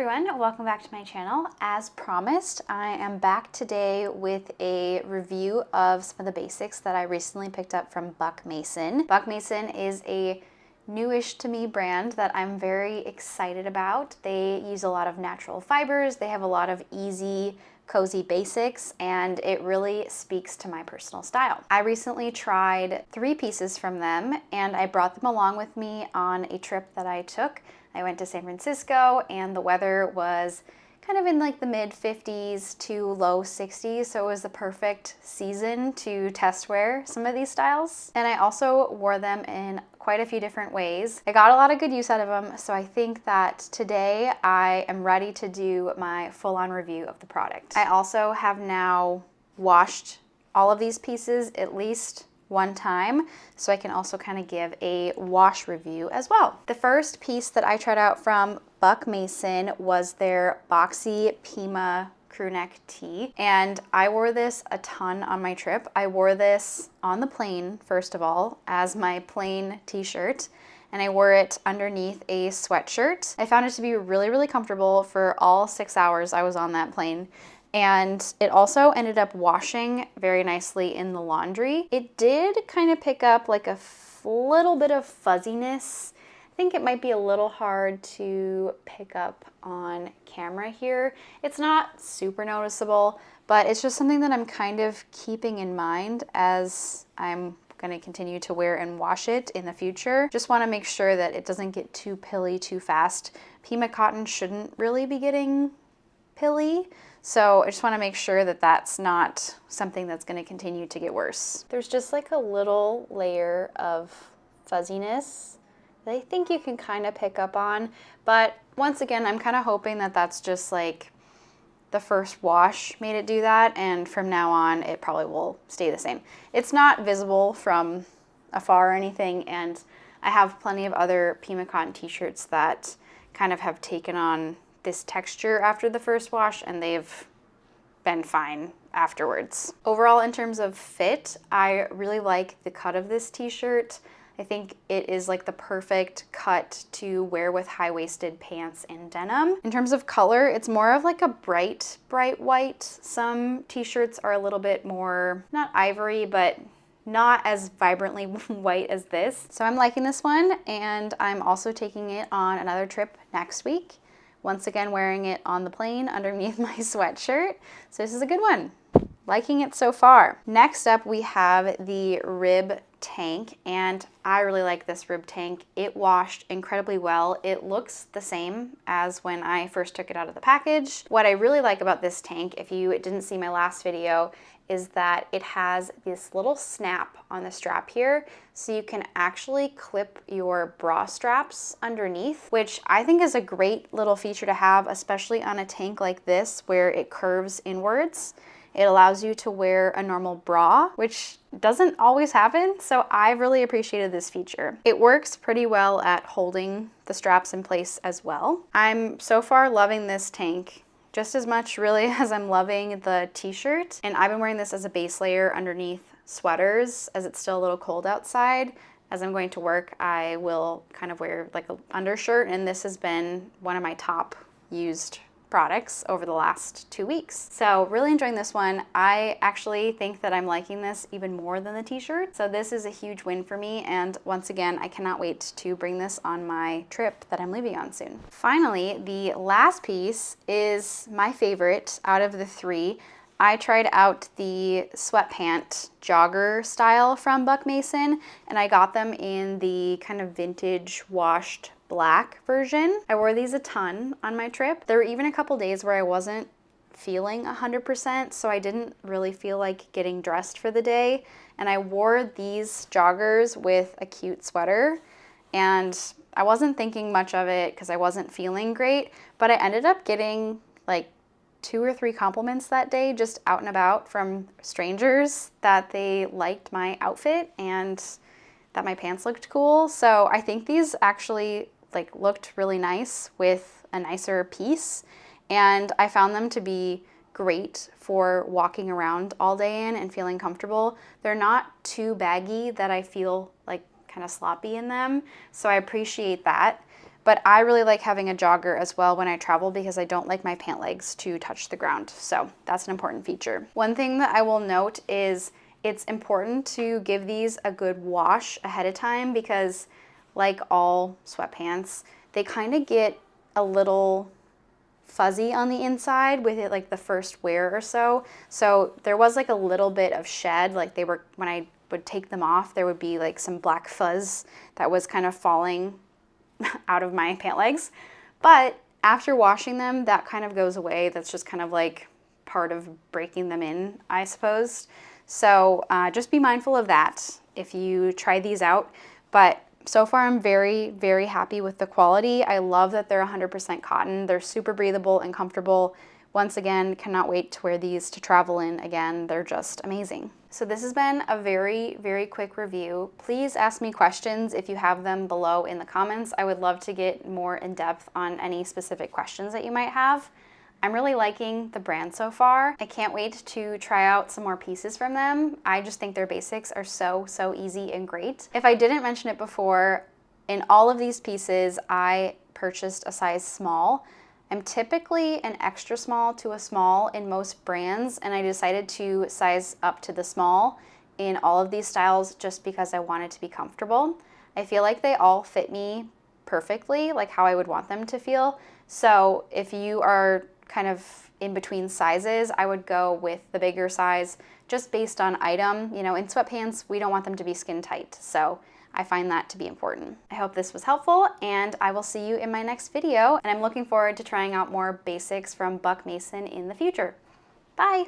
everyone, welcome back to my channel. As promised, I am back today with a review of some of the basics that I recently picked up from Buck Mason. Buck Mason is a newish to me brand that I'm very excited about. They use a lot of natural fibers, they have a lot of easy, cozy basics, and it really speaks to my personal style. I recently tried 3 pieces from them and I brought them along with me on a trip that I took. I went to San Francisco and the weather was kind of in like the mid 50s to low 60s, so it was the perfect season to test wear some of these styles. And I also wore them in quite a few different ways. I got a lot of good use out of them, so I think that today I am ready to do my full-on review of the product. I also have now washed all of these pieces at least one time, so I can also kind of give a wash review as well. The first piece that I tried out from Buck Mason was their boxy Pima crew neck tee, and I wore this a ton on my trip. I wore this on the plane, first of all, as my plain t-shirt, and I wore it underneath a sweatshirt. I found it to be really, really comfortable for all 6 hours I was on that plane. And it also ended up washing very nicely in the laundry. It did kind of pick up like a little bit of fuzziness. I think it might be a little hard to pick up on camera here. It's not super noticeable, but it's just something that I'm kind of keeping in mind as I'm going to continue to wear and wash it in the future. Just want to make sure that it doesn't get too pilly too fast. Pima cotton shouldn't really be getting pilly, so I just want to make sure that that's not something that's going to continue to get worse. There's just like a little layer of fuzziness that I think you can kind of pick up on, but once again, I'm kind of hoping that that's just like the first wash made it do that, and from now on it probably will stay the same. It's not visible from afar or anything, and I have plenty of other Pima cotton t-shirts that kind of have taken on this texture after the first wash, and they've been fine afterwards. Overall, in terms of fit, I really like the cut of this t-shirt. I think it is like the perfect cut to wear with high-waisted pants and denim. In terms of color, it's more of like a bright white. Some t-shirts are a little bit more, not ivory, but not as vibrantly white as this. So I'm liking this one, and I'm also taking it on another trip next week. Once again, wearing it on the plane underneath my sweatshirt. So this is a good one. Liking it so far. Next up, we have the rib tank, and I really like this rib tank. It washed incredibly well. It looks the same as when I first took it out of the package. What I really like about this tank, if you didn't see my last video, is that it has this little snap on the strap here, so you can actually clip your bra straps underneath, which I think is a great little feature to have, especially on a tank like this where it curves inwards. It allows you to wear a normal bra, which doesn't always happen, so I really appreciated this feature. It works pretty well at holding the straps in place as well. I'm so far loving this tank just as much really as I'm loving the t-shirt, and I've been wearing this as a base layer underneath sweaters as it's still a little cold outside. As I'm going to work, I will kind of wear like an undershirt, and this has been one of my top used products over the last 2 weeks. So really enjoying this one. I actually think that I'm liking this even more than the t-shirt. So this is a huge win for me, and once again, I cannot wait to bring this on my trip that I'm leaving on soon. Finally, the last piece is my favorite out of the 3. I tried out the sweatpant jogger style from Buck Mason, and I got them in the kind of vintage washed black version. I wore these a ton on my trip. There were even a couple days where I wasn't feeling 100%, so I didn't really feel like getting dressed for the day, and I wore these joggers with a cute sweater, and I wasn't thinking much of it because I wasn't feeling great, but I ended up getting like 2 or 3 compliments that day just out and about from strangers that they liked my outfit and that my pants looked cool. So I think these actually like looked really nice with a nicer piece, and I found them to be great for walking around all day in and feeling comfortable. They're not too baggy that I feel like kind of sloppy in them, so I appreciate that. But I really like having a jogger as well when I travel because I don't like my pant legs to touch the ground. So that's an important feature. One thing that I will note is it's important to give these a good wash ahead of time because like all sweatpants, they kind of get a little fuzzy on the inside with it like the first wear or so. So there was like a little bit of shed, like they were, when I would take them off, there would be like some black fuzz that was kind of falling out of my pant legs. But after washing them, that kind of goes away. That's just kind of like part of breaking them in, I suppose. So just be mindful of that if you try these out. But so far, I'm very, very happy with the quality. I love that they're 100% cotton. They're super breathable and comfortable. Once again, cannot wait to wear these to travel in again. They're just amazing. So this has been a very, very quick review. Please ask me questions if you have them below in the comments. I would love to get more in depth on any specific questions that you might have. I'm really liking the brand so far. I can't wait to try out some more pieces from them. I just think their basics are so, so easy and great. If I didn't mention it before, in all of these pieces, I purchased a size small. I'm typically an extra small to a small in most brands, and I decided to size up to the small in all of these styles just because I wanted to be comfortable. I feel like they all fit me perfectly, like how I would want them to feel. So if you are kind of in between sizes, I would go with the bigger size just based on item. You know, in sweatpants, we don't want them to be skin tight. So I find that to be important. I hope this was helpful and I will see you in my next video. And I'm looking forward to trying out more basics from Buck Mason in the future. Bye.